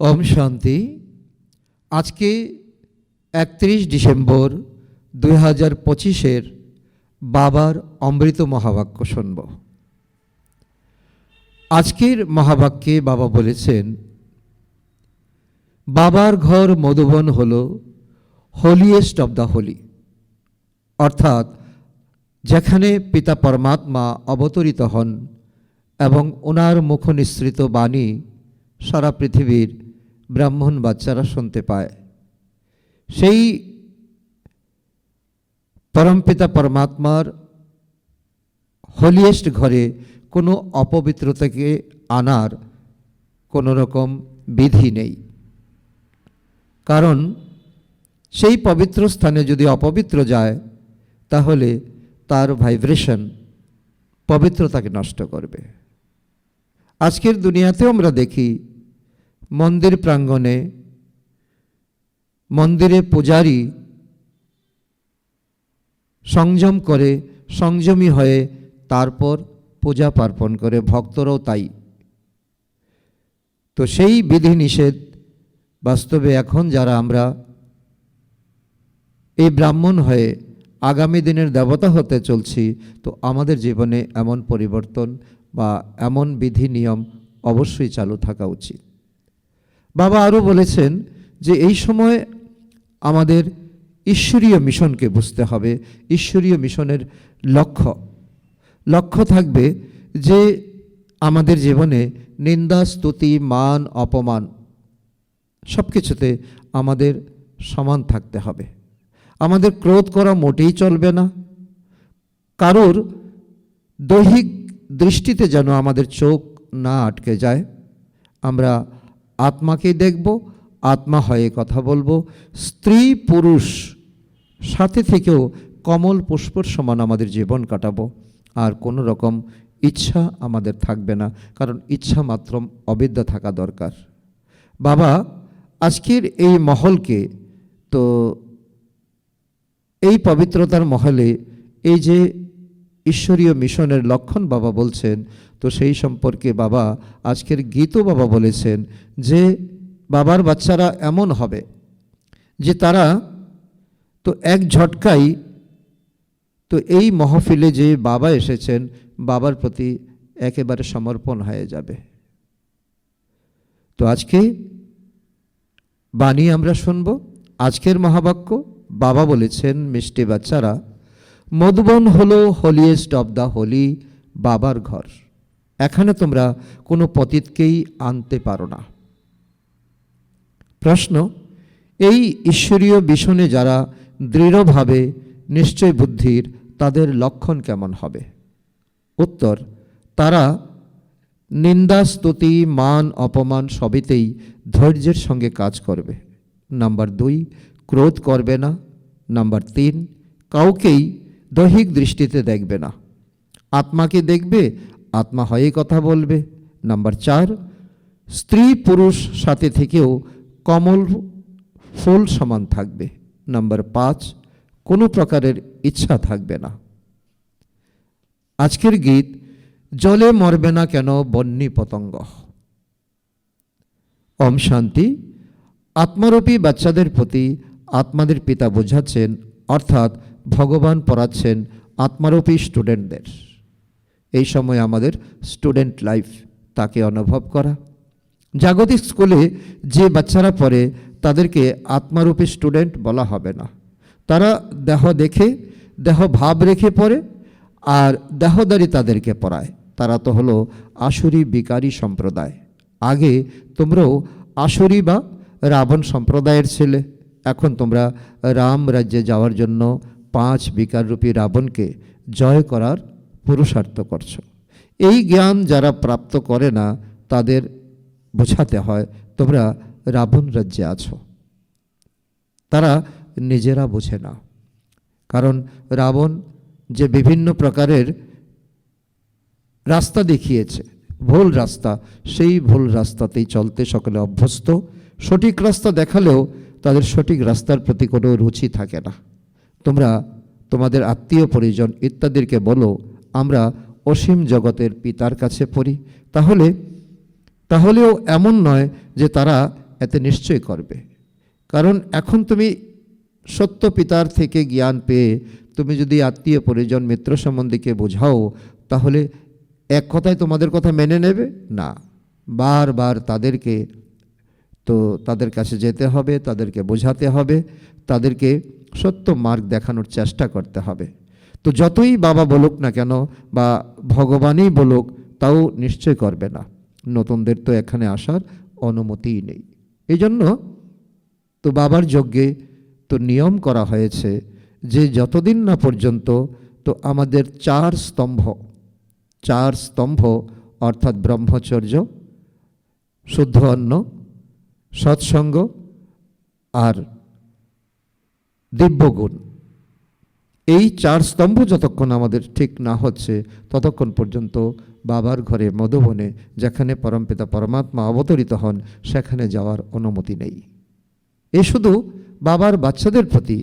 ওম শান্তি। আজকে 31 ডিসেম্বর 2025 বাবার অমৃত মহাবাক্য শুনব। আজকের মহাবাক্যে বাবা বলেছেন, বাবার ঘর মধুবন হল হোলিয়েস্ট অব দ্য হোলি, অর্থাৎ যেখানে পিতা পরমাত্মা অবতরিত হন এবং ওনার মুখ নিঃসৃত বাণী সারা পৃথিবীর ব্রাহ্মণ বাচ্চারা শুনতে পায়। সেই পরমপিতা পরমাত্মার হোলিয়েস্ট ঘরে কোনো অপবিত্রতাকে আনার কোনো রকম বিধি নেই, কারণ সেই পবিত্র স্থানে যদি অপবিত্র যায় তাহলে তার ভাইব্রেশন পবিত্রতাকে নষ্ট করবে। আজকের দুনিয়াতেও আমরা দেখি মন্দির প্রাঙ্গণে মন্দিরে পূজারী সংযম করে, সংযমী হয়ে তারপর পূজা পার্বণ করে, ভক্তরাও তাই। তো সেই বিধি নিষেধ বাস্তবে এখন যারা আমরা এই ব্রাহ্মণ হয়ে আগামী দিনের দেবতা হতে চলছি, তো আমাদের জীবনে এমন পরিবর্তন বা এমন বিধি নিয়ম অবশ্যই চালু থাকা উচিত। বাবা আরও বলেছেন যে এই সময় আমাদের ঈশ্বরীয় মিশনকে বুঝতে হবে। ঈশ্বরীয় মিশনের লক্ষ্য থাকবে যে আমাদের জীবনে নিন্দা, স্তুতি, মান, অপমান সব কিছুতে আমাদের সমান থাকতে হবে। আমাদের ক্রোধ করা মোটেই চলবে না। কারোর দৈহিক দৃষ্টিতে যেন আমাদের চোখ না আটকে যায়। আমরা আত্মাকেই দেখব, আত্মা হয়ে কথা বলবো। স্ত্রী পুরুষ সাথে থেকেও কমল পুষ্পর সমান আমাদের জীবন কাটাবো। আর কোনো রকম ইচ্ছা আমাদের থাকবে না, কারণ ইচ্ছা মাত্র অবিদ্যা থাকা দরকার। বাবা আজকের এই মহলকে, তো এই পবিত্রতার মহলে এই যে ঈশ্বরীয় মিশনের লক্ষণ বাবা বলছেন, তো সেই সম্পর্কে বাবা আজকের গীতও বাবা বলেছেন যে বাবার বাচ্চারা এমন হবে যে তারা তো এক ঝটকাই তো এই মহফিলে যে বাবা এসেছেন বাবার প্রতি একেবারে সমর্পণ হয়ে যাবে। তো আজকে বাণী আমরা শুনব। আজকের মহাবাক্য বাবা বলেছেন, মিষ্টি বাচ্চারা, মধুবন হলো হোলিয়েস্ট অব দ্য হোলি, বাবার ঘর। এখানে তোমরা কোনো পতিতকেই আনতে পারো না। প্রশ্ন, এই ঈশ্বরীয় মিশনে যারা দৃঢ়ভাবে নিশ্চয় বুদ্ধির, তাদের লক্ষণ কেমন হবে? উত্তর, তারা নিন্দা, স্তুতি, মান, অপমান সবেতেই ধৈর্যের সঙ্গে কাজ করবে। নাম্বার 2, ক্রোধ করবে না। নাম্বার 3, কাউকেই দৈহিক দৃষ্টিতে দেখবে না। আত্মাকে দেখবে, আত্মা হয়ে কথা বলবে। নাম্বার 4, স্ত্রী পুরুষ সাথে থেকেও কমল ফুল সমান থাকবে। নাম্বার 5, কোনো প্রকারের ইচ্ছা থাকবে না। আজকের গীত, জলে মরবে না কেন বন্যী পতঙ্গ। ওম শান্তি। আত্মারূপী বাচ্চাদের প্রতি আত্মাদের পিতা বোঝাচ্ছেন, অর্থাৎ ভগবান পড়াচ্ছেন আত্মারূপী স্টুডেন্টদের। এই সময় আমাদের স্টুডেন্ট লাইফ, তাকে অনুভব করা। জাগতিক স্কুলে যে বাচ্চারা পড়ে তাদেরকে আত্মারূপী স্টুডেন্ট বলা হবে না। তারা দেহ দেখে, দেহ ভাব রেখে পড়ে, আর দেহদারি তাদেরকে পড়ায়। তারা তো হলো আসুরি বিকারী সম্প্রদায়। আগে তোমরাও আসুরি বা রাবণ সম্প্রদায়ের ছেলে। এখন তোমরা রাম রাজ্যে যাওয়ার জন্য 5 বিকাররূপী রাবণকে জয় করার পুরুষার্থ করছো। এই জ্ঞান যারা প্রাপ্ত করে না তাদের বোঝাতে হয় তোমরা রাবণ রাজ্যে আছো। তারা নিজেরা বোঝে না, কারণ রাবণ যে বিভিন্ন প্রকারের রাস্তা দেখিয়েছে, ভুল রাস্তা, সেই ভুল রাস্তাতেই চলতে সকলে অভ্যস্ত। সঠিক রাস্তা দেখালেও তাদের সঠিক রাস্তার প্রতি কোনো রুচি থাকে না। তোমরা তোমাদের আত্মীয় পরিজন ইত্যাদিকে বলো আমরা অসীম জগতের পিতার কাছে পড়ি, তাহলেও এমন নয় যে তারা এতে নিশ্চয়ই করবে। কারণ এখন তুমি সত্য পিতার থেকে জ্ঞান পেয়ে তুমি যদি আত্মীয় পরিজন মিত্র সম্বন্ধীকে বোঝাও, তাহলে এক কথায় তোমাদের কথা মেনে নেবে না। বারবার তাদের কাছে যেতে হবে, তাদেরকে বোঝাতে হবে, তাদেরকে সত্য মার্গ দেখানোর চেষ্টা করতে হবে। তো যতই বাবা বলুক না কেন বা ভগবানই বলুক, তাও নিশ্চয় করবে না। নতুনদের তো এখানে আসার অনুমতিই নেই। এই জন্য তো বাবার যজ্ঞে তো নিয়ম করা হয়েছে যে যতদিন না পর্যন্ত তো আমাদের চার স্তম্ভ অর্থাৎ ব্রহ্মচর্য, শুদ্ধ অন্ন, সৎসঙ্গ আর দিব্যগুণ, এই চার স্তম্ভ যতক্ষণ আমাদের ঠিক না হচ্ছে ততক্ষণ পর্যন্ত বাবার ঘরে মধুবনে, যেখানে পরমপিতা পরমাত্মা অবতরিত হন, সেখানে যাওয়ার অনুমতি নেই। এ শুধু বাবার বাচ্চাদের প্রতি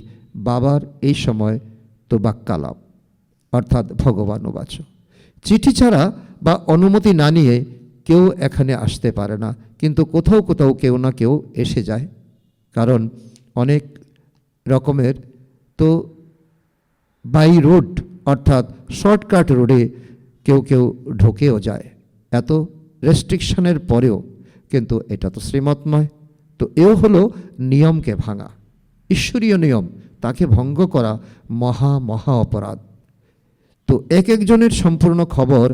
বাবার এই সময় তো বাক্যালাপ অর্থাৎ ভগবানুবাচ। চিঠি ছাড়া বা অনুমতি না নিয়ে কেউ এখানে আসতে পারে না, কিন্তু কোথাও কোথাও কেউ না কেউ এসে যায়। কারণ অনেক রকমের তো বাই রোড অর্থাৎ শর্টকাট রোডে কেউ কেউ ঢোকেও যায়, এত রেস্ট্রিকশনের পরেও। কিন্তু এটা তো শ্রীমত নয়। তো এও হলো নিয়মকে ভাঙা, ঈশ্বরীয় নিয়ম, তাকে ভঙ্গ করা মহা অপরাধ। তো এক একজনের সম্পূর্ণ খবর,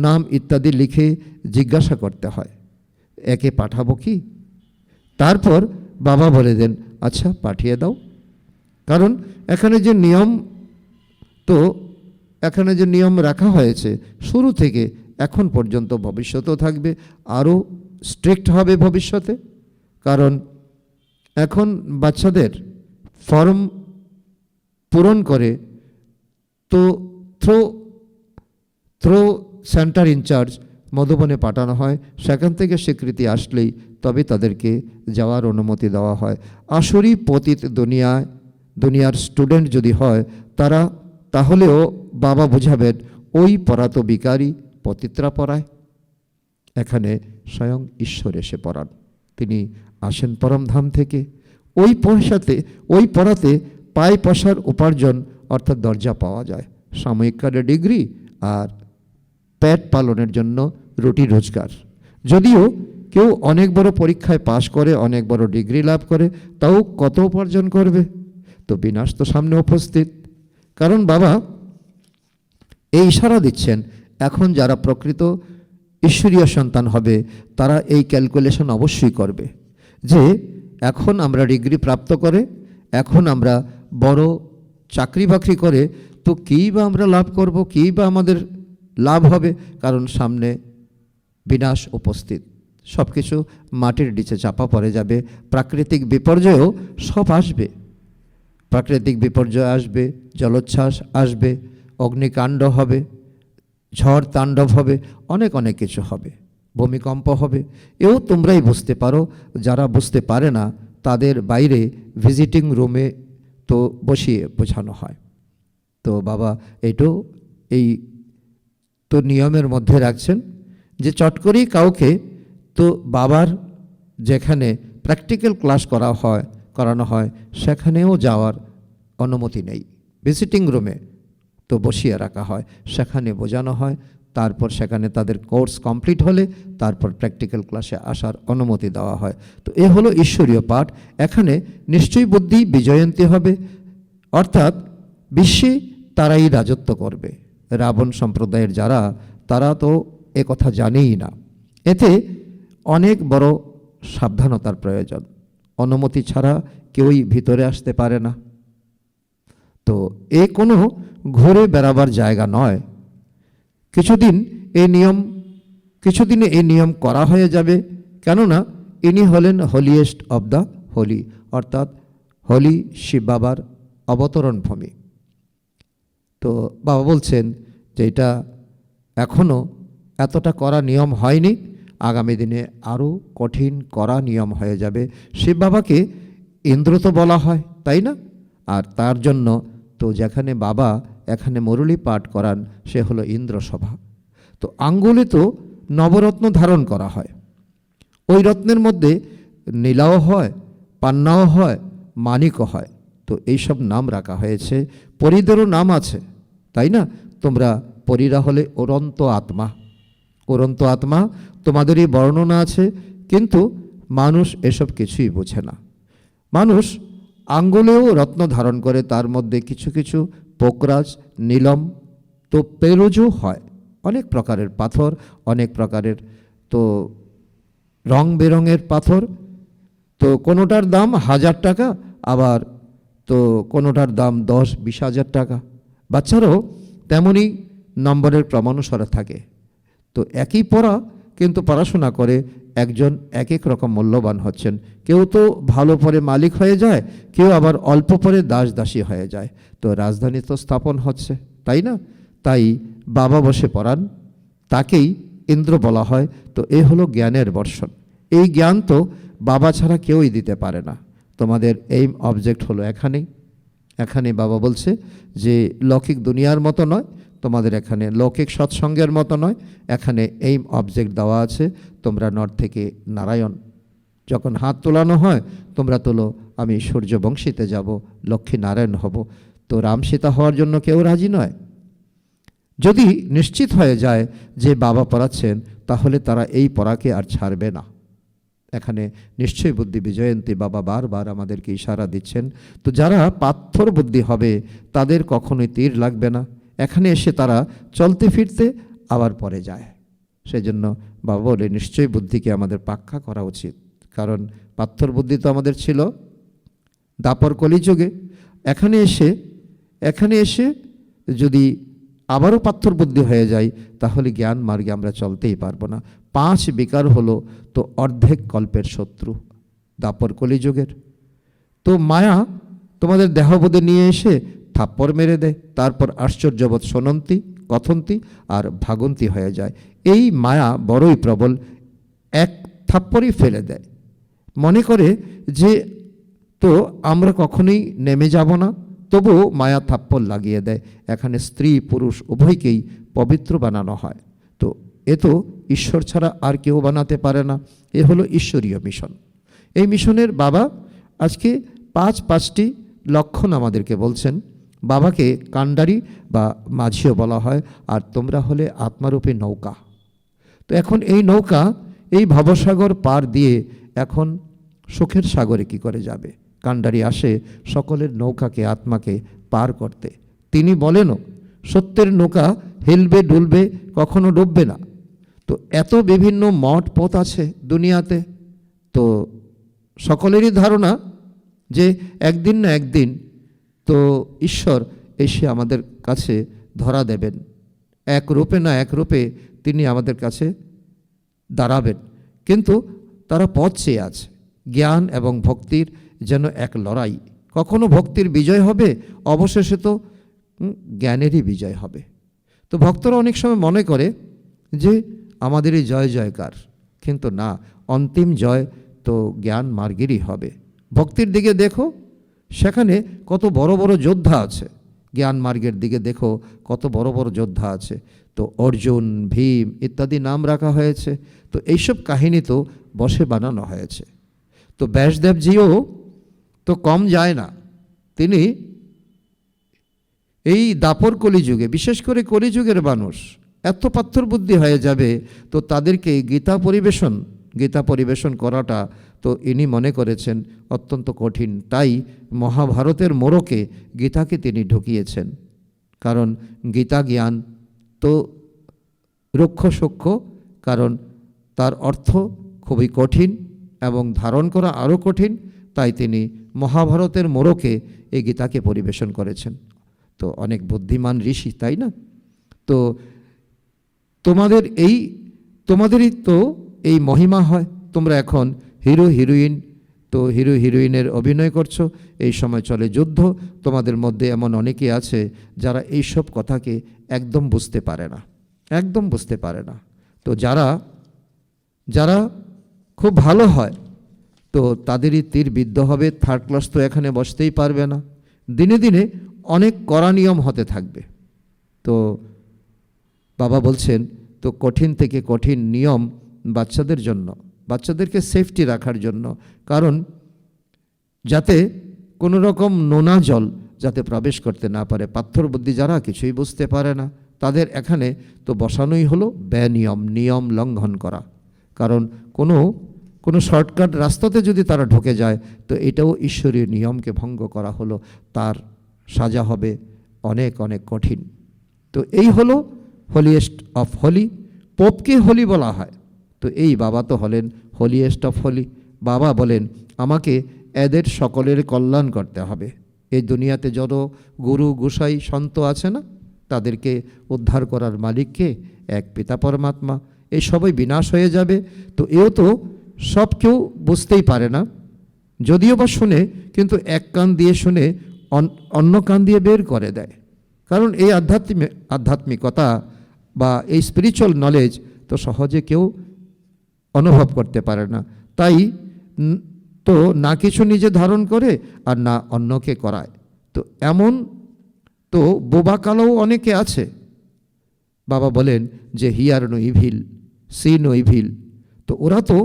নাম ইত্যাদি লিখে জিজ্ঞাসা করতে হয়, একে পাঠাবো কি? তারপর বাবা বলে দেন, আচ্ছা পাঠিয়ে দাও। কারণ এখানে যে নিয়ম রাখা হয়েছে শুরু থেকে এখন পর্যন্ত, ভবিষ্যতেও থাকবে, আরও স্ট্রিক্ট হবে ভবিষ্যতে। কারণ এখন বাচ্চাদের ফর্ম পূরণ করে তো থ্রো সেন্টার ইনচার্জ মধুবনে পাঠানো হয়। সেখান থেকে স্বীকৃতি আসলেই তবে তাদেরকে যাওয়ার অনুমতি দেওয়া হয়। আসরি পতিত দুনিয়ার স্টুডেন্ট যদি হয় তাহলেও বাবা বুঝাবেন ওই পড়াতো বিকারী পতিতরা পড়ায়, এখানে স্বয়ং ঈশ্বর এসে পড়ান। তিনি আসেন পরমধাম থেকে। ওই পড়াতে পায় পয়সার উপার্জন অর্থাৎ দরজা পাওয়া যায়, সাময়িক কালে ডিগ্রি আর পেট পালনের জন্য রুটি রোজগার। যদিও কেউ অনেক বড় পরীক্ষায় পাশ করে, অনেক বড় ডিগ্রি লাভ করে, তাও কত উপার্জন করবে? তো বিনাশ তো সামনে উপস্থিত। কারণ বাবা এই ইশারা দিচ্ছেন, এখন যারা প্রকৃত ঈশ্বরীয় সন্তান হবে তারা এই ক্যালকুলেশন অবশ্যই করবে যে এখন আমরা ডিগ্রি প্রাপ্ত করে, এখন আমরা বড় চাকরি বাকরি করে তো কী বা আমরা লাভ করব, কী বা আমাদের লাভ হবে? কারণ সামনে বিনাশ উপস্থিত, সব কিছু মাটির নিচে চাপা পড়ে যাবে। প্রাকৃতিক বিপর্যয়ও সব আসবে, প্রাকৃতিক বিপর্যয় আসবে, জলোচ্ছ্বাস আসবে, অগ্নিকাণ্ড হবে, ঝড় তাণ্ডব হবে, অনেক কিছু হবে, ভূমিকম্প হবে। এও তোমরাই বুঝতে পারো, যারা বুঝতে পারে না তাদের বাইরে ভিজিটিং রুমে তো বসিয়ে বোঝানো হয়। তো বাবা এই তো নিয়মের মধ্যে রাখছেন যে চট করেই কাউকে তো বাবার যেখানে প্র্যাকটিক্যাল ক্লাস করানো হয় সেখানেও যাওয়ার অনুমতি নেই। ভিজিটিং রুমে তো বসিয়ে রাখা হয়, সেখানে বোঝানো হয়, তারপর সেখানে তাদের কোর্স কমপ্লিট হলে তারপর প্র্যাকটিক্যাল ক্লাসে আসার অনুমতি দেওয়া হয়। তো এ হলো ঈশ্বরীয় পাঠ। এখানে নিশ্চয়ই বুদ্ধি বিজয়ন্তী হবে, অর্থাৎ বিশ্বে তারাই রাজত্ব করবে। রাবণ সম্প্রদায়ের তারা তো এ কথা জানেই না। এতে অনেক বড় সাবধানতার প্রয়োজন, অনুমতি ছাড়া কেউই ভিতরে আসতে পারে না। তো কোনো ঘুরে বেড়াবার জায়গা নয়। কিছুদিনে এই নিয়ম করা হয়ে যাবে, কেননা ইনি হলেন হোলিয়েস্ট অব দ্য হোলি, অর্থাৎ হোলি শিব বাবার অবতরণ ভূমি। তো বাবা বলছেন যে এটা এখনও এতটা করা নিয়ম হয়নি, আগামী দিনে আরও কঠিন করা নিয়ম হয়ে যাবে। শিব বাবাকে ইন্দ্র তো বলা হয়, তাই না? আর তার জন্য তো যেখানে বাবা এখানে মুরলী পাঠ করান সে হলো ইন্দ্রসভা। তো আঙ্গুলে তো নবরত্ন ধারণ করা হয়, ওই রত্নের মধ্যে নীলাও হয়, পান্নাও হয়, মানিকও হয়। তো এইসব নাম রাখা হয়েছে। পরীদেরও নাম আছে, তাই না? তোমরা পরীরা হলে অনন্ত আত্মা, অনন্ত আত্মা তোমাদেরই বর্ণনা আছে, কিন্তু মানুষ এসব কিছুই বোঝে না। মানুষ আঙ্গুলেও রত্ন ধারণ করে, তার মধ্যে কিছু কিছু পোকরাজ, নীলম, তো পেরোজও হয়, অনেক প্রকারের পাথর, অনেক প্রকারের তো রং বেরঙের পাথর। তো কোনোটার দাম 1000 টাকা, আবার তো কোনোটার দাম 10-20 হাজার টাকা। বাচ্চারাও তেমনই নম্বরের ক্রমানুসারে থাকে। তো একই পড়া কিন্তু পড়াশোনা করে একজন এক এক রকম মূল্যবান হচ্ছেন। কেউ তো ভালো পরে মালিক হয়ে যায়, কেউ আবার অল্প পরে দাস দাসী হয়ে যায়। তো রাজধানী তো স্থাপন হচ্ছে, তাই না? তাই বাবা বসে পড়ান, তাকেই ইন্দ্র বলা হয়। তো এ হলো জ্ঞানের বর্ষণ। এই জ্ঞান তো বাবা ছাড়া কেউই দিতে পারে না। তোমাদের এইম অবজেক্ট হলো এখানেই। এখানে বাবা বলছে যে লৌকিক দুনিয়ার মতো নয়, তোমাদের এখানে লৌকিক সৎসঙ্গের মতো নয়, এখানে এইম অবজেক্ট দেওয়া আছে। তোমরা নর্থ থেকে নারায়ণ, যখন হাত তোলানো হয় তোমরা তোলো, আমি সূর্যবংশীতে যাব, লক্ষ্মী নারায়ণ হব। তো রাম সীতা হওয়ার জন্য কেউ রাজি নয়। যদি নিশ্চিত হয়ে যায় যে বাবা পড়াচ্ছেন, তাহলে তারা এই পড়াকে আর ছাড়বে না। এখানে নিশ্চয়ই বুদ্ধি বিজয়ন্তী বাবা বারবার আমাদেরকে ইশারা দিচ্ছেন। তো যারা পাথর বুদ্ধি হবে তাদের কখনোই তীর লাগবে না। এখানে এসে তারা চলতে ফিরতে আবার পরে যায়। সেই জন্য বাবা বলে নিশ্চয়ই বুদ্ধিকে আমাদের পাক্কা করা উচিত, কারণ পাথর বুদ্ধি তো আমাদের ছিল দাপর কলিযুগে। এখানে এসে যদি আবারও পাথর বুদ্ধি হয়ে যায়, তাহলে জ্ঞান মার্গে আমরা চলতেই পারবো না। 5 বিকার হলো তো অর্ধেক কল্পের শত্রু দাপর কলিযুগের। তো মায়া তোমাদের দেহবোধে নিয়ে এসে থাপ্পড় মেরে দেয়, তারপর আশ্চর্যবোধ শোনন্তি, কথন্তি আর ভাগন্তি হয়ে যায়। এই মায়া বড়ই প্রবল, এক থাপ্পড়ই ফেলে দেয়। মনে করে যে তো আমরা কখনোই নেমে যাব না, তবুও মায়া থাপ্পড় লাগিয়ে দেয়। এখানে স্ত্রী পুরুষ উভয়কেই পবিত্র বানানো হয়। তো এ তো ঈশ্বর ছাড়া আর কেউ বানাতে পারে না। এ হলো ঈশ্বরীয় মিশন। এই মিশনের বাবা আজকে 5টি লক্ষণ আমাদেরকে বলছেন। বাবাকে কাণ্ডারি বা মাঝিও বলা হয়, আর তোমরা হলে আত্মারূপী নৌকা। তো এখন এই নৌকা এই ভবসাগর পার দিয়ে এখন সুখের সাগরে কি করে যাবে? কাণ্ডারি আসে সকলের নৌকাকে, আত্মাকে পার করতে। তিনি বলেনও সত্যের নৌকা হেলবে ডুলবে, কখনো ডুববে না। তো এত বিভিন্ন মঠ পথ আছে দুনিয়াতে, তো সকলেরই ধারণা যে একদিন না একদিন তো ঈশ্বর এসে আমাদের কাছে ধরা দেবেন, এক রূপে না এক রূপে তিনি আমাদের কাছে দাঁড়াবেন। কিন্তু তারা পথ চেয়ে আছে। জ্ঞান এবং ভক্তির যেন এক লড়াই। কখনো ভক্তির বিজয় হবে, অবশেষে তো জ্ঞানেরই বিজয় হবে। তো ভক্তরা অনেক সময় মনে করে যে আমাদেরই জয় জয়কার, কিন্তু না, অন্তিম জয় তো জ্ঞান মার্গেরই হবে। ভক্তির দিকে দেখো, সেখানে কত বড় বড় যোদ্ধা আছে। জ্ঞান মার্গের দিকে দেখো, কত বড় বড় যোদ্ধা আছে। তো অর্জুন, ভীম ইত্যাদি নাম রাখা হয়েছে। তো এইসব কাহিনী তো বসে বানানো হয়েছে। তো ব্যাসদেবজিও তো কম যায় না। তিনি এই দাপর কলিযুগে, বিশেষ করে কলিযুগের মানুষ এত পাথর বুদ্ধি হয়ে যাবে, তো তাদেরকে গীতা পরিবেশন করাটা তো ইনি মনে করেছেন অত্যন্ত কঠিন। তাই মহাভারতের মোড়কে গীতাকে তিনি ঢুকিয়েছেন। কারণ গীতা জ্ঞান তো রুক্ষ সূক্ষ্ম, কারণ তার অর্থ খুবই কঠিন এবং ধারণ করা আরও কঠিন। তাই তিনি মহাভারতের মোড়কে এই গীতাকে পরিবেশন করেছেন। তো অনেক বুদ্ধিমান ঋষি, তাই না? তো তোমাদেরই তো এই মহিমা হয়। তোমরা এখন হিরো হিরোইন, তো হিরো হিরোইনের অভিনয় করছো। এই সময় চলে যুদ্ধ। তোমাদের মধ্যে এমন অনেকে আছে যারা এইসব কথাকে একদম বুঝতে পারে না। তো যারা খুব ভালো হয়, তো তাদেরই তীর বিদ্ধ হবে। থার্ড ক্লাস তো এখানে বসতেই পারবে না। দিনে দিনে অনেক কড়া নিয়ম হতে থাকবে। তো বাবা বলছেন, তো কঠিন থেকে কঠিন নিয়ম বাচ্চাদের জন্য বাচ্চাদেরকে সেফটি রাখার জন্য, কারণ যাতে কোনো রকম নোনা জল যাতে প্রবেশ করতে না পারে। পাথর বুদ্ধি যারা কিছুই বুঝতে পারে না, তাদের এখানে তো বসানোই হলো বেনিয়ম, নিয়ম লঙ্ঘন করা। কারণ কোনো শর্টকাট রাস্তাতে যদি তারা ঢুকে যায় তো এটাও ঈশ্বরীয় নিয়মকে ভঙ্গ করা হলো, তার সাজা হবে অনেক অনেক কঠিন। তো এই হলো হোলিয়েস্ট অফ হোলি। পোপকে হোলি বলা হয়, তো এই বাবা তো হলেন হোলিয়েস্ট অফ হোলি। বাবা বলেন আমাকে এদের সকলের কল্যাণ করতে হবে। এই দুনিয়াতে যত গুরু গোসাই সন্ত আছে না, তাদেরকে উদ্ধার করার মালিককে এক পিতা পরমাত্মা। এই সবাই বিনাশ হয়ে যাবে, তো এও তো সব কেউ বুঝতেই পারে না, যদিও বা শুনে, কিন্তু এক কান দিয়ে শুনে অন্য কান দিয়ে বের করে দেয়। কারণ এই আধ্যাত্মিকতা বা এই স্পিরিচুয়াল নলেজ তো সহজে কেউ অনুভব করতে পারে না। তাই তো না কিছু নিজে ধারণ করে আর না অন্যকে করায়। তো এমন তো বোবা কালোও অনেকে আছে। বাবা বলেন যে hear no evil, see no evil. তো ওরা তো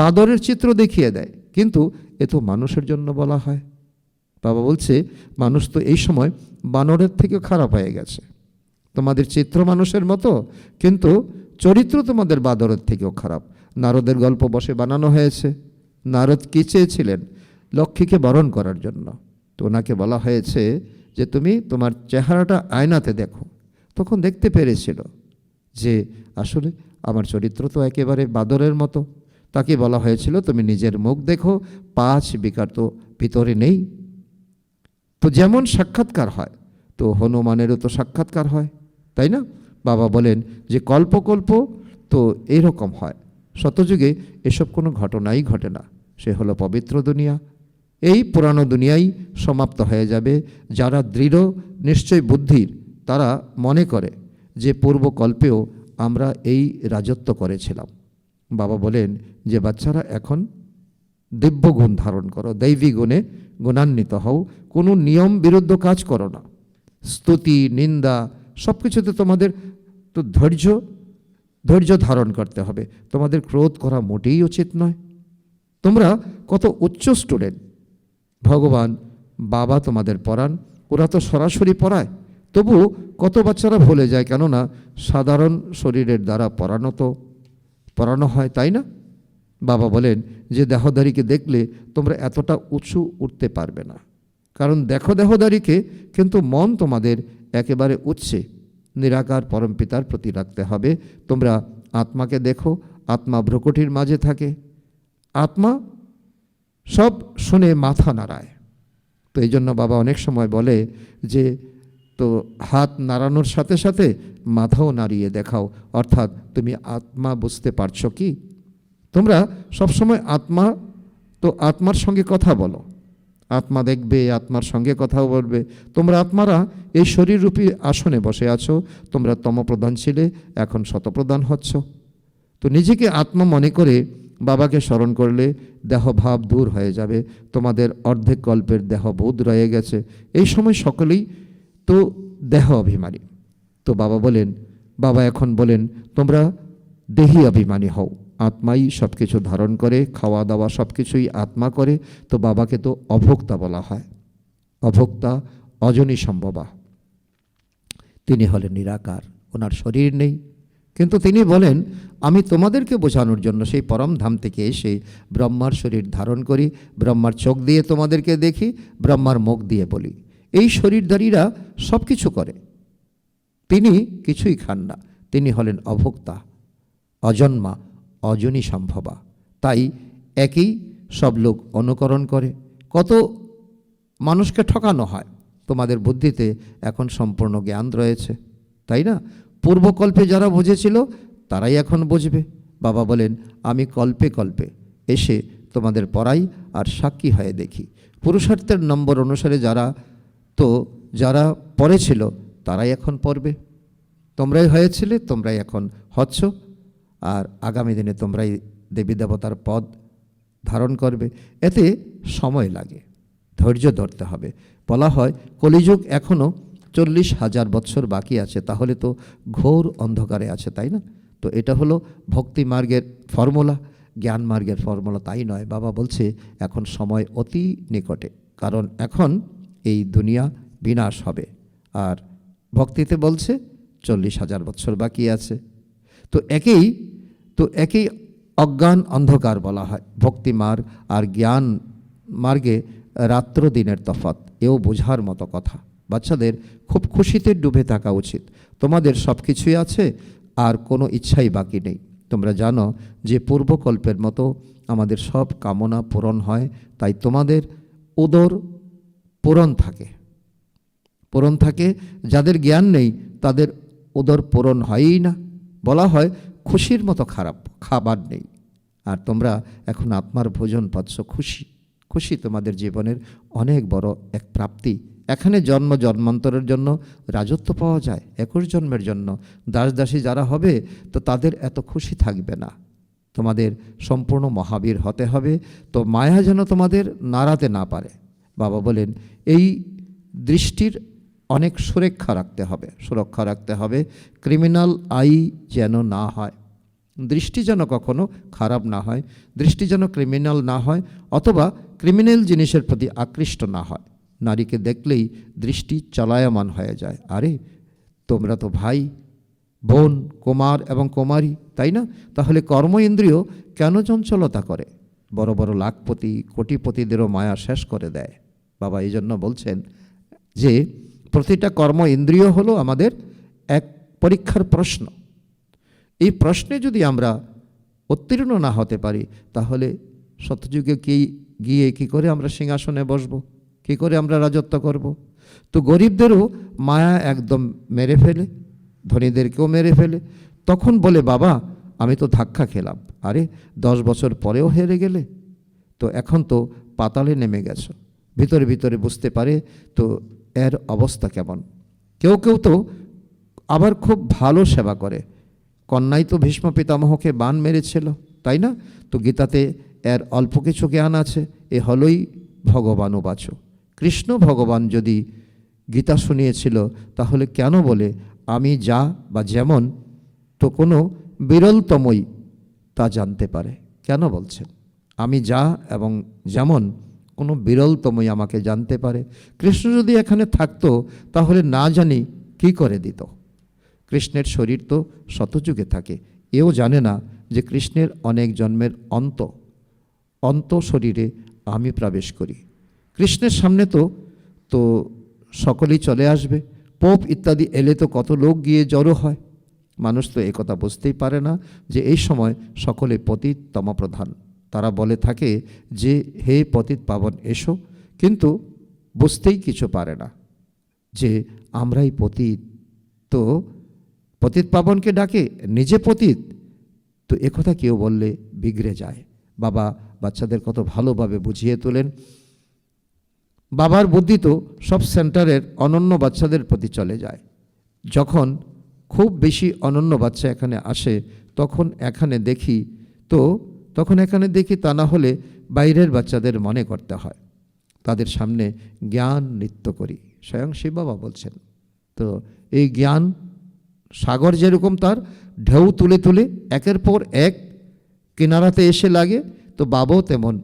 বাদরের চিত্র দেখিয়ে দেয়, কিন্তু এ তো মানুষের জন্য বলা হয়। বাবা বলছে মানুষ তো এই সময় বানরের থেকে খারাপ হয়ে গেছে। তোমাদের চিত্র মানুষের মতো, কিন্তু চরিত্র তোমাদের বাদরের থেকেও খারাপ। নারদের গল্প বসে বানানো হয়েছে। নারদ কী চেয়েছিলেন? লক্ষ্মীকে বরণ করার জন্য। তো ওনাকে বলা হয়েছে যে তুমি তোমার চেহারাটা আয়নাতে দেখো। তখন দেখতে পেরেছিল যে আসলে আমার চরিত্র তো একেবারে বাদরের মতো। তাকে বলা হয়েছিল তুমি নিজের মুখ দেখো, 5 বিকার তো ভিতরে নেই। তো যেমন সাক্ষাৎকার হয়, তো হনুমানেরও তো সাক্ষাৎকার হয়, তাই না? বাবা বলেন যে কল্প তো এইরকম হয়। শতযুগে এসব কোনো ঘটনাই ঘটে না। সে হলো পবিত্র দুনিয়া। এই পুরানো দুনিয়াই সমাপ্ত হয়ে যাবে। যারা দৃঢ় নিশ্চয় বুদ্ধির, তারা মনে করে যে পূর্বকল্পেও আমরা এই রাজত্ব করেছিলাম। বাবা বলেন যে বাচ্চারা এখন দিব্য গুণ ধারণ করো, দৈবী গুণে গুণান্বিত হও, কোনো নিয়ম বিরুদ্ধ কাজ করো না। স্তুতি নিন্দা সব কিছুতে তোমাদের তো ধৈর্য ধারণ করতে হবে। তোমাদের ক্রোধ করা মোটেই উচিত নয়। তোমরা কত উচ্চ স্টুডেন্ট, ভগবান বাবা তোমাদের পড়ান, ওরা তো সরাসরি পড়ায়, তবু কত বাচ্চারা ভুলে যায়, কেননা সাধারণ শরীরের দ্বারা পড়ানো হয়, তাই না? বাবা বলেন যে দেহধারীকে দেখলে তোমরা এতটা উঁচু উঠতে পারবে না, কারণ দেখো দেহধারীকে, কিন্তু মন তোমাদের একেবারে উচ্চে নিরাকার পরমপিতার প্রতি রাখতে হবে। তোমরা আত্মাকে দেখো, আত্মা ভ্রকুটির মাঝে থাকে। আত্মা সব শুনে মাথা নাড়ায়। তো এই জন্য বাবা অনেক সময় বলে যে তো হাত নাড়ানোর সাথে সাথে মাথাও নাড়িয়ে দেখাও, অর্থাৎ তুমি আত্মা বুঝতে পারছো কি? তোমরা সবসময় আত্মার সঙ্গে কথা বলো। আত্মা দেখবে, আত্মার সঙ্গে কথাও বলবে। তোমরা আত্মারা এই শরীররূপী আসনে বসে আছো। তোমরা তমপ্রধান ছিলে, এখন শতপ্রধান হচ্ছ। তো নিজেকে আত্মা মনে করে বাবাকে স্মরণ করলে দেহভাব দূর হয়ে যাবে। তোমাদের অর্ধেক কল্পের দেহবোধ রয়ে গেছে। এই সময় সকলেই তো দেহ অভিমানী। তো বাবা এখন বলেন তোমরা দেহি অভিমানী হও। আত্মাই সব কিছু ধারণ করে, খাওয়া দাওয়া সব কিছুই আত্মা করে। তো বাবাকে তো অভোক্তা বলা হয়। অভোক্তা অজনী সম্ভবা। তিনি হলেন নিরাকার, ওনার শরীর নেই, কিন্তু তিনি বলেন আমি তোমাদেরকে বোঝানোর জন্য সেই পরম ধাম থেকে এসে ব্রহ্মার শরীর ধারণ করি, ব্রহ্মার চোখ দিয়ে তোমাদেরকে দেখি, ব্রহ্মার মুখ দিয়ে বলি। এই শরীরধারীরা সব কিছু করে, তিনি কিছুই খান না। তিনি হলেন অভোক্তা, অজন্মা, অজনী সম্ভবা। তাই একই সব লোক অনুকরণ করে। কত মানুষকে ঠকানো হয়। তোমাদের বুদ্ধিতে এখন সম্পূর্ণ জ্ঞান রয়েছে, তাই না? পূর্বকল্পে যারা বুঝেছিল তারাই এখন বুঝবে। বাবা বলেন আমি কল্পে কল্পে এসে তোমাদের পড়াই আর সাক্ষী হয়ে দেখি। পুরুষার্থের নম্বর অনুসারে যারা পড়েছিল তারাই এখন পড়বে। তোমরাই হয়েছিলে, তোমরাই এখন হচ্ছ, আর আগামী দিনে তোমরাই দেবী দেবতার পদ ধারণ করবে। এতে সময় লাগে, ধৈর্য ধরতে হবে। বলা হয় কলিযুগ এখনও 40,000 বছর বাকি আছে, তাহলে তো ঘোর অন্ধকারে আছে, তাই না? তো এটা হলো ভক্তি মার্গের ফর্মুলা। জ্ঞান মার্গের ফর্মুলা তাই নয়। বাবা বলছে এখন সময় অতি নিকটে, কারণ এখন এই দুনিয়া বিনাশ হবে। আর ভক্তিতে বলছে 40,000 বছর বাকি আছে। তো একেই অজ্ঞান অন্ধকার বলা হয়। ভক্তি মার্গ আর জ্ঞান মার্গে রাত্র দিনের তফাৎ, এও বোঝার মতো কথা। বাচ্চাদের খুব খুশিতে ডুবে থাকা উচিত। তোমাদের সব কিছুই আছে, আর কোনো ইচ্ছাই বাকি নেই। তোমরা জানো যে পূর্বকল্পের মতো আমাদের সব কামনা পূরণ হয়, তাই তোমাদের উদর পূরণ থাকে। যাদের জ্ঞান নেই তাদের উদর পূরণ হয়ই না। বলা হয় খুশির মতো খারাপ খাবার নেই। আর তোমরা এখন আত্মার ভোজন পাচ্ছ, খুশি তোমাদের জীবনের অনেক বড় এক প্রাপ্তি। এখানে জন্মান্তরের জন্য রাজত্ব পাওয়া যায়, 21 জন্মের জন্য। দাসী যারা হবে তো তাদের এত খুশি থাকবে না। তোমাদের সম্পূর্ণ মহাবীর হতে হবে, তো মায়া যেন তোমাদের নাড়াতে না পারে। বাবা বলেন এই দৃষ্টির অনেক সুরক্ষা রাখতে হবে। ক্রিমিনাল আই যেন না হয়, দৃষ্টি যেন কখনো খারাপ না হয়, দৃষ্টি যেন ক্রিমিনাল না হয়, অথবা ক্রিমিনাল জিনিসের প্রতি আকৃষ্ট না হয়। নারীকে দেখলেই দৃষ্টি চলায়মান হয়ে যায়। আরে তোমরা তো ভাই বোন, কুমার এবং কুমারী, তাই না? তাহলে কর্ম ইন্দ্রিয় কেন চঞ্চলতা করে? বড় বড় লাখপতি কোটিপতিদেরও মায়া শেষ করে দেয়। বাবা এই জন্য বলছেন যে প্রতিটা কর্ম ইন্দ্রিয় হলো আমাদের এক পরীক্ষার প্রশ্ন। এই প্রশ্নে যদি আমরা উত্তীর্ণ না হতে পারি, তাহলে সত্যযুগে গিয়ে কি করে আমরা সিংহাসনে বসবো, কি করে আমরা রাজত্ব করব? তো গরিবদেরও মায়া একদম মেরে ফেলে, ধনীদেরকেও মেরে ফেলে। তখন বলে বাবা আমি তো ধাক্কা খেলাম। আরে 10 বছর পরেও হেরে গেলে, তো এখন তো পাতালে নেমে গেছো। ভিতরে বুঝতে পারে তো এর অবস্থা কেমন। কেউ তো আবার খুব ভালো সেবা করে। কন্যাই তো ভীষ্ম পিতামহকে বাণ মেরেছিল, তাই না? তো গীতাতে এর অল্প কিছু জ্ঞান আছে। এ হলোই ভগবান উবাচ। কৃষ্ণ ভগবান যদি গীতা শুনিয়েছিল, তাহলে কেন বলে আমি যা বা যেমন, তো কোনো বিরলতমই তা জানতে পারে? কেন বলছেন আমি যা এবং যেমন কোনো বিরলতমই আমাকে জানতে পারে? কৃষ্ণ যদি এখানে থাকতো তাহলে না জানি কি করে দিত। কৃষ্ণের শরীর তো শতযুগে থাকে, এও জানে না যে কৃষ্ণের অনেক জন্মের অন্ত শরীরে আমি প্রবেশ করি। কৃষ্ণের সামনে তো সকলেই চলে আসবে। পোপ ইত্যাদি এলে তো কত লোক গিয়ে জড়ো হয়। মানুষ তো একথা বুঝতেই পারে না যে এই সময় সকলে পতিত তমপ্রধান। তারা বলে থাকে যে হে পতিত পাবন এসো, কিন্তু বুঝতেই কিছু পারে না যে আমরাই পতিত। তো পতিত পাবনকে ডাকে, নিজে পতিত। তো একথা কেউ বললে বিগড়ে যায়। বাবা বাচ্চাদের কত ভালোভাবে বুঝিয়ে তোলেন। বাবার বুদ্ধি তো সব সেন্টারের অনন্য বাচ্চাদের প্রতি চলে যায়। যখন খুব বেশি অনন্য বাচ্চা এখানে আসে, তখন এখানে দেখি তা না হলে বাইরের বাচ্চাদের মনে করতে হয়। তাদের সামনে জ্ঞান নৃত্য করি, স্বয়ং শিব বাবা বলছেন। তো এই জ্ঞান সাগর যেরকম তার ঢেউ তুলে একের পর এক কিনারাতে এসে লাগে, তো বাবাও তেমন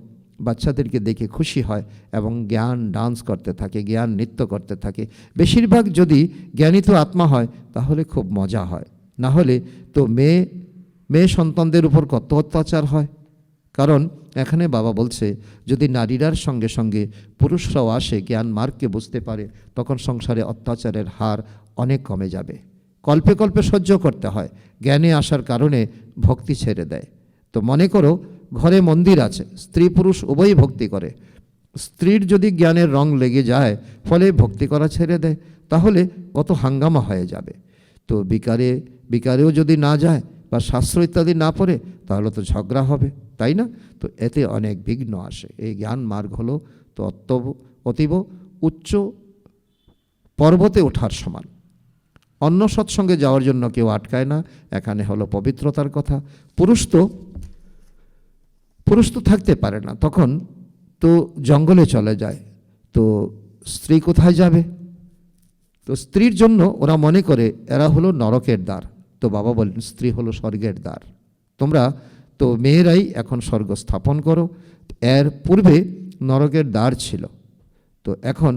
বাচ্চাদেরকে দেখে খুশি হয় এবং জ্ঞান ডান্স করতে থাকে, জ্ঞান নৃত্য করতে থাকে। বেশিরভাগ যদি জ্ঞানিত আত্মা হয় তাহলে খুব মজা হয়, না হলে তো মেয়ে সন্তানদের উপর কত অত্যাচার হয়। কারণ এখানে বাবা বলছে যদি নারীরার সঙ্গে সঙ্গে পুরুষরাও আসে, জ্ঞান মার্গকে বুঝতে পারে, তখন সংসারে অত্যাচারের হার অনেক কমে যাবে। কল্পে কল্পে সহ্য করতে হয়, জ্ঞানে আসার কারণে ভক্তি ছেড়ে দেয়। তো মনে করো ঘরে মন্দির আছে, স্ত্রী পুরুষ উভয়ই ভক্তি করে। স্ত্রীর যদি জ্ঞানের রং লেগে যায়, ফলে ভক্তি করা ছেড়ে দেয়, তাহলে কত হাঙ্গামা হয়ে যাবে। তো বিকারেও যদি না যায় বা শাস্ত্র ইত্যাদি না পড়ে, তাহলে তো ঝগড়া হবে, তাই না? তো এতে অনেক বিঘ্ন আসে। এই জ্ঞান মার্গ হলো তো অতীব উচ্চ পর্বতে ওঠার সমান। অন্য সৎসঙ্গে যাওয়ার জন্য কেউ আটকায় না। এখানে হলো পবিত্রতার কথা। পুরুষ তো থাকতে পারে না, তখন তো জঙ্গলে চলে যায়। তো স্ত্রী কোথায় যাবে? তো স্ত্রীর জন্য ওরা মনে করে এরা হলো নরকের দ্বার। তো বাবা বলেন স্ত্রী হলো স্বর্গের দ্বার। তোমরা তো মেয়েরাই এখন স্বর্গ স্থাপন করো। এর পূর্বে নরকের দ্বার ছিল, তো এখন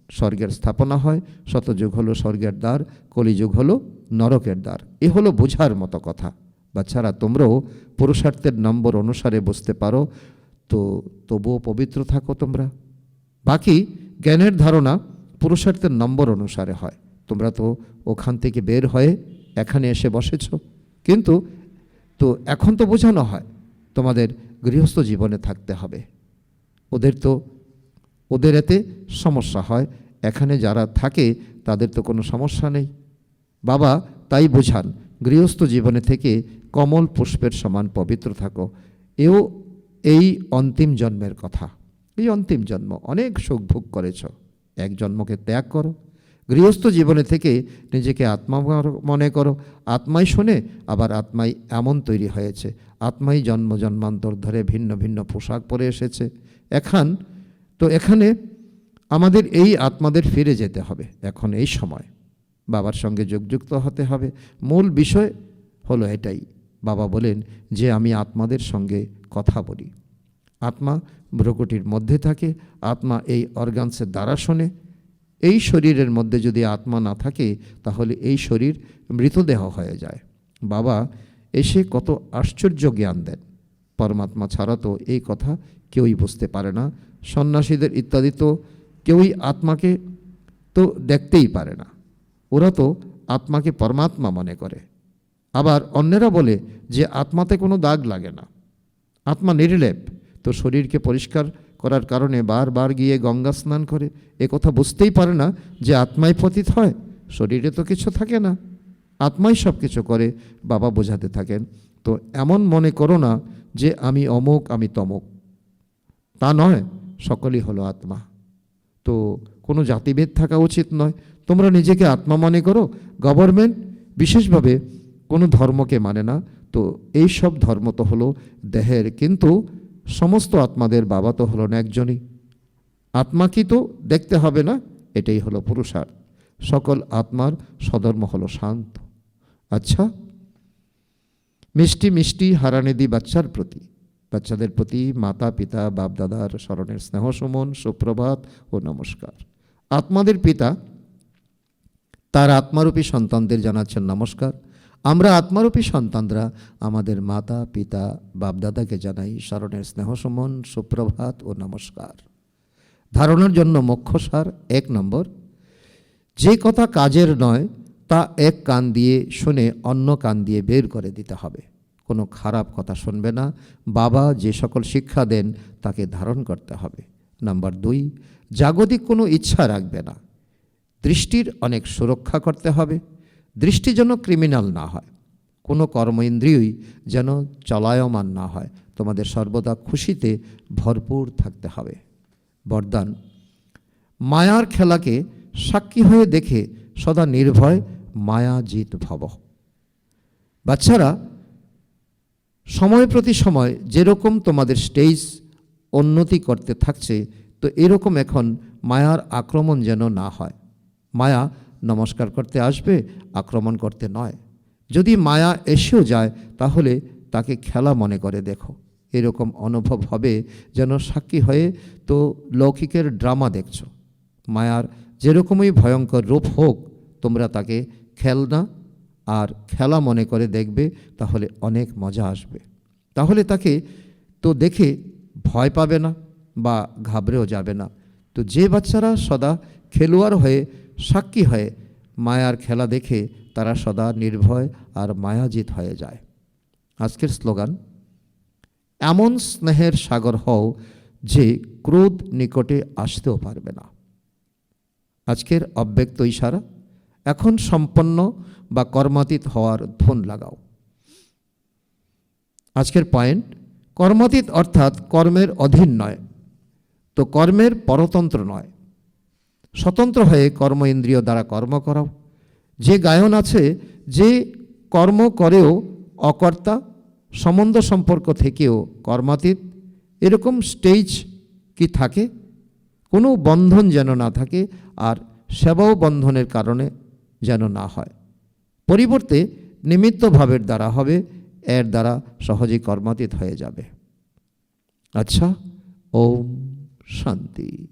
স্বর্গের স্থাপনা হয়। শতযুগ হলো স্বর্গের দ্বার, কলিযুগ হলো নরকের দ্বার। এ হলো বোঝার মতো কথা। বাচ্চারা, তোমরাও পুরুষার্থের নম্বর অনুসারে বুঝতে পারো, তো তবুও পবিত্র থাকো তোমরা। বাকি জ্ঞানের ধারণা পুরুষার্থের নম্বর অনুসারে হয়। তোমরা তো ওখান থেকে বের হয়ে এখানে এসে বসেছ, কিন্তু তো এখন তো বোঝানো হয় তোমাদের গৃহস্থ জীবনে থাকতে হবে। ওদের এতে সমস্যা হয়, এখানে যারা থাকে তাদের তো কোনো সমস্যা নেই। বাবা তাই বোঝান, গৃহস্থ জীবনে থেকে কমল পুষ্পের সমান পবিত্র থাকো। এই অন্তিম জন্মের কথা। এই অন্তিম জন্ম অনেক সুখ ভোগ করেছ, এক জন্মকে ত্যাগ করো। গৃহস্থ জীবনে থেকে নিজেকে আত্মা মনে করো। আত্মাই শোনে, আবার আত্মাই এমন তৈরি হয়েছে, আত্মাই জন্ম জন্মান্তর ধরে ভিন্ন ভিন্ন পোশাক পরে এসেছে। এখানে আমাদের এই আত্মাদের ফিরে যেতে হবে। এখন এই সময় বাবার সঙ্গে যোগযুক্ত হতে হবে। মূল বিষয় হলো এটাই। বাবা বলেন যে আমি আত্মাদের সঙ্গে কথা বলি। আত্মা ভ্রুকুটির মধ্যে থাকে, আত্মা এই অর্গানসের দ্বারা শোনে। এই শরীরের মধ্যে যদি আত্মা না থাকে তাহলে এই শরীর মৃতদেহ হয়ে যায়। বাবা এসে কত আশ্চর্য জ্ঞান দেন। পরমাত্মা ছাড়া তো এই কথা কেউই বুঝতে পারে না। সন্ন্যাসীদের ইত্যাদি তো কেউই আত্মাকে তো দেখতেই পারে না, ওরা তো আত্মাকে পরমাত্মা মনে করে। আবার অন্যেরা বলে যে আত্মাতে কোনো দাগ লাগে না, আত্মা নির্লেপ। তো শরীরকে পরিষ্কার করার কারণে বারবার গিয়ে গঙ্গা স্নান করে, এ কথা বুঝতেই পারে না যে আত্মাই পতিত হয়, শরীরে তো কিছু থাকে না, আত্মাই সব কিছু করে। বাবা বোঝাতে থাকেন, তো এমন মনে করো না যে আমি অমুক আমি তমুক, তা নয়, সকলেই হলো আত্মা। তো কোনো জাতিভেদ থাকা উচিত নয়। তোমরা নিজেকে আত্মা মনে করো। গভর্নমেন্ট বিশেষভাবে কোনো ধর্মকে মানে না, তো এই সব ধর্ম তো হলো দেহের, কিন্তু সমস্ত আত্মাদের বাবা তো হলো একজনই। আত্মাকে তো দেখতে হবে না, এটাই হলো পুরুষার্থ। সকল আত্মার স্বধর্ম হলো শান্ত। আচ্ছা, মিষ্টি মিষ্টি হারানিধি বাচ্চাদের প্রতি মাতা পিতা বাপ দাদার স্মরণের স্নেহ সুমন, সুপ্রভাত ও নমস্কার। আত্মাদের পিতা তার আত্মারূপী সন্তানদের জানাচ্ছেন নমস্কার। আমরা আত্মারূপী সন্তানরা আমাদের মাতা পিতা বাপদাদাকে জানাই স্মরণের স্নেহ সুমন, সুপ্রভাত ও নমস্কার। ধারণার জন্য মুখ্য সার: 1 নম্বর, যে কথা কাজের নয় তা এক কান দিয়ে শুনে অন্য কান দিয়ে বের করে দিতে হবে। কোনো খারাপ কথা শুনবে না। বাবা যে সকল শিক্ষা দেন তাকে ধারণ করতে হবে। নাম্বার 2, জাগতিক কোনো ইচ্ছা রাখবে না। দৃষ্টির অনেক সুরক্ষা করতে হবে। দৃষ্টি যেন ক্রিমিনাল না হয়, কোনো কর্ম ইন্দ্রিয়ই যেন চলায়মান না হয়। তোমাদের সর্বদা খুশিতে ভরপুর থাকতে হবে। বরদান: মায়ার খেলাকে সাক্ষী হয়ে দেখে সদা নির্ভয় মায়াজিত ভব। বাচ্চারা, সময় প্রতি সময় যেরকম তোমাদের স্টেজ উন্নতি করতে থাকছে, তো এরকম এখন মায়ার আক্রমণ যেন না হয়। মায়া নমস্কার করতে আসবে, আক্রমণ করতে নয়। যদি মায়া এসেও যায় তাহলে তাকে খেলা মনে করে দেখো, এরকম অনুভব হবে যেন সাক্ষী হয়ে তো লৌকিকের ড্রামা দেখছো। মায়ার যেরকমই ভয়ঙ্কর রূপ হোক, তোমরা তাকে খেলনা আর খেলা মনে করে দেখবে, তাহলে অনেক মজা আসবে। তাহলে তাকে তো দেখে ভয় পাবে না বা ঘাবড়েও যাবে না। তো যে বাচ্চারা সদা খেলোয়াড় হয়ে সাক্ষী হয়ে মায়ার খেলা দেখে, তারা সদা নির্ভয় আর মায়াজিত হয়ে যায়। আজকের স্লোগান: এমন স্নেহের সাগর হও যে ক্রোধ নিকটে আসতেও পারবে না। আজকের অব্যক্ত ইশারা: এখন সম্পন্ন বা কর্মাতীত হওয়ার ধন লাগাও। আজকের পয়েন্ট: কর্মাতীত অর্থাৎ কর্মের অধীন নয়, তো কর্মের পরতন্ত্র নয়, স্বতন্ত্র হয়ে কর্ম ইন্দ্রিয় দ্বারা কর্ম করাও। যে গায়ন আছে, যে কর্ম করেও অকর্তা, সম্বন্ধ সম্পর্ক থেকেও কর্মাতীত, এরকম স্টেজ কি থাকে? কোনো বন্ধন যেন না থাকে, আর সেবাও বন্ধনের কারণে যেন না হয়। পরিবর্তে নিমিত্ত ভাবের দ্বারা হবে, এর দ্বারা সহজেই কর্মাতীত হয়ে যাবে। আচ্ছা, ওম শান্তি।